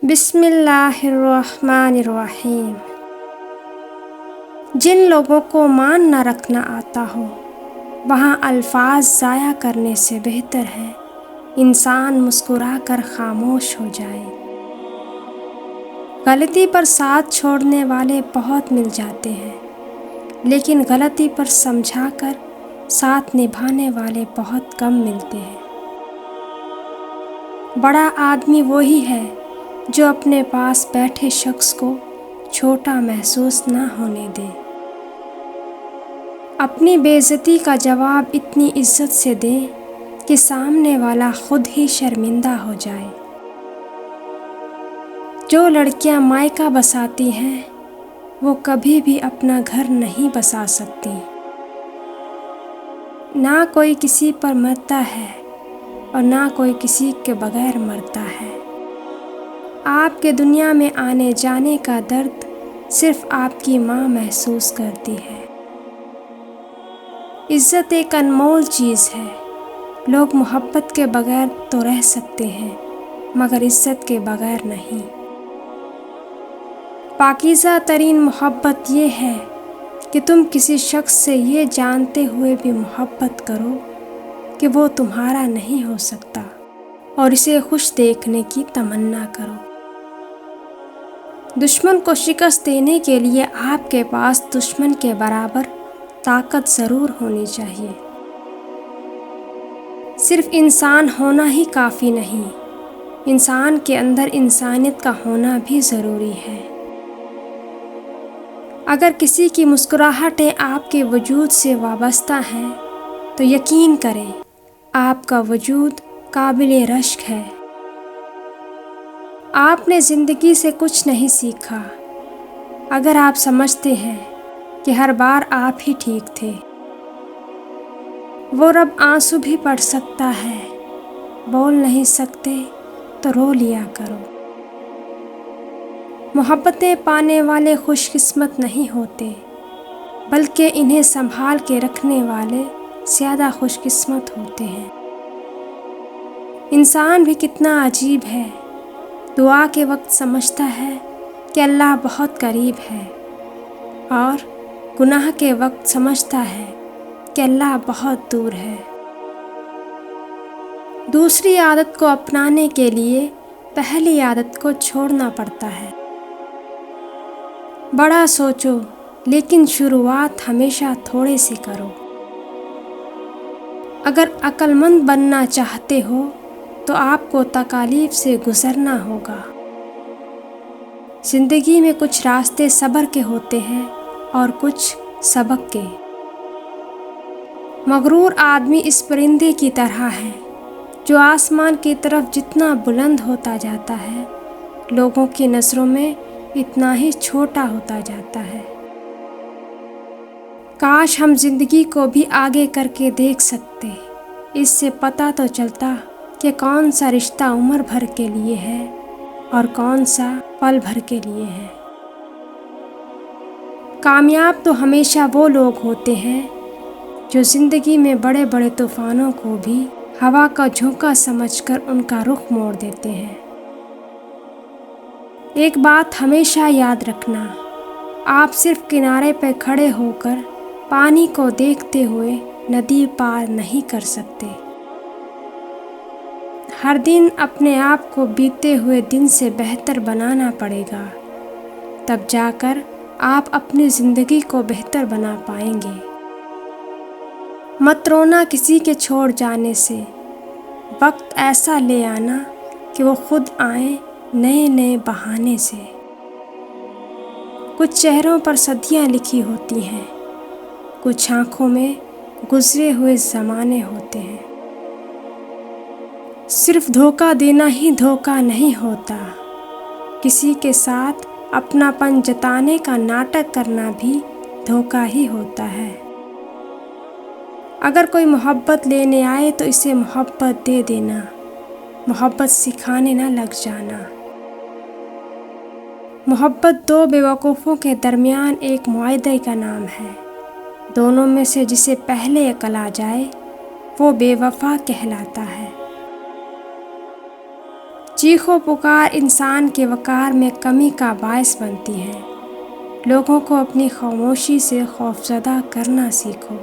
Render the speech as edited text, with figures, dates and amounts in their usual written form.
بسم اللہ الرحمن الرحیم۔ جن لوگوں کو مان نہ رکھنا آتا ہو وہاں الفاظ ضائع کرنے سے بہتر ہے انسان مسکرا کر خاموش ہو جائے۔ غلطی پر ساتھ چھوڑنے والے بہت مل جاتے ہیں، لیکن غلطی پر سمجھا کر ساتھ نبھانے والے بہت کم ملتے ہیں۔ بڑا آدمی وہی ہے جو اپنے پاس بیٹھے شخص کو چھوٹا محسوس نہ ہونے دے۔ اپنی بے عزتی کا جواب اتنی عزت سے دے کہ سامنے والا خود ہی شرمندہ ہو جائے۔ جو لڑکیاں مائکا بساتی ہیں وہ کبھی بھی اپنا گھر نہیں بسا سکتی۔ نہ کوئی کسی پر مرتا ہے اور نہ کوئی کسی کے بغیر مرتا ہے۔ آپ کے دنیا میں آنے جانے کا درد صرف آپ کی ماں محسوس کرتی ہے۔ عزت ایک انمول چیز ہے۔ لوگ محبت کے بغیر تو رہ سکتے ہیں مگر عزت کے بغیر نہیں۔ پاکیزہ ترین محبت یہ ہے کہ تم کسی شخص سے یہ جانتے ہوئے بھی محبت کرو کہ وہ تمہارا نہیں ہو سکتا اور اسے خوش دیکھنے کی تمنا کرو۔ دشمن کو شکست دینے کے لیے آپ کے پاس دشمن کے برابر طاقت ضرور ہونی چاہیے۔ صرف انسان ہونا ہی کافی نہیں، انسان کے اندر انسانیت کا ہونا بھی ضروری ہے۔ اگر کسی کی مسکراہٹیں آپ کے وجود سے وابستہ ہیں تو یقین کریں آپ کا وجود قابل رشک ہے۔ آپ نے زندگی سے کچھ نہیں سیکھا اگر آپ سمجھتے ہیں کہ ہر بار آپ ہی ٹھیک تھے۔ وہ رب آنسو بھی پڑھ سکتا ہے، بول نہیں سکتے تو رو لیا کرو۔ محبتیں پانے والے خوش قسمت نہیں ہوتے بلکہ انہیں سنبھال کے رکھنے والے زیادہ خوش قسمت ہوتے ہیں۔ انسان بھی کتنا عجیب ہے، دعا کے وقت سمجھتا ہے کہ اللہ بہت قریب ہے اور گناہ کے وقت سمجھتا ہے کہ اللہ بہت دور ہے۔ دوسری عادت کو اپنانے کے لیے پہلی عادت کو چھوڑنا پڑتا ہے۔ بڑا سوچو لیکن شروعات ہمیشہ تھوڑے سے کرو۔ اگر عقل مند بننا چاہتے ہو تو آپ کو تکالیف سے گزرنا ہوگا۔ زندگی میں کچھ راستے صبر کے ہوتے ہیں اور کچھ سبق کے۔ مغرور آدمی اس پرندے کی طرح ہے جو آسمان کی طرف جتنا بلند ہوتا جاتا ہے لوگوں کی نظروں میں اتنا ہی چھوٹا ہوتا جاتا ہے۔ کاش ہم زندگی کو بھی آگے کر کے دیکھ سکتے، اس سے پتہ تو چلتا کہ کون سا رشتہ عمر بھر کے لیے ہے اور کون سا پل بھر کے لیے ہے۔ کامیاب تو ہمیشہ وہ لوگ ہوتے ہیں جو زندگی میں بڑے بڑے طوفانوں کو بھی ہوا کا جھونکا سمجھ کر ان کا رخ موڑ دیتے ہیں۔ ایک بات ہمیشہ یاد رکھنا، آپ صرف کنارے پہ کھڑے ہو کر پانی کو دیکھتے ہوئے ندی پار نہیں کر سکتے۔ ہر دن اپنے آپ کو بیتے ہوئے دن سے بہتر بنانا پڑے گا، تب جا کر آپ اپنی زندگی کو بہتر بنا پائیں گے۔ مت رونا کسی کے چھوڑ جانے سے، وقت ایسا لے آنا کہ وہ خود آئیں نئے نئے بہانے سے۔ کچھ چہروں پر صدیاں لکھی ہوتی ہیں، کچھ آنکھوں میں گزرے ہوئے زمانے ہوتے ہیں۔ صرف دھوکہ دینا ہی دھوکہ نہیں ہوتا، کسی کے ساتھ اپنا پن جتانے کا ناٹک کرنا بھی دھوکہ ہی ہوتا ہے۔ اگر کوئی محبت لینے آئے تو اسے محبت دے دینا، محبت سکھانے نہ لگ جانا۔ محبت دو بے وقوفوں کے درمیان ایک معاہدے کا نام ہے، دونوں میں سے جسے پہلے عقل آ جائے وہ بے وفا کہلاتا ہے۔ چیخ و پکار انسان کے وقار میں کمی کا باعث بنتی ہیں۔ لوگوں کو اپنی خاموشی سے خوفزدہ کرنا سیکھو۔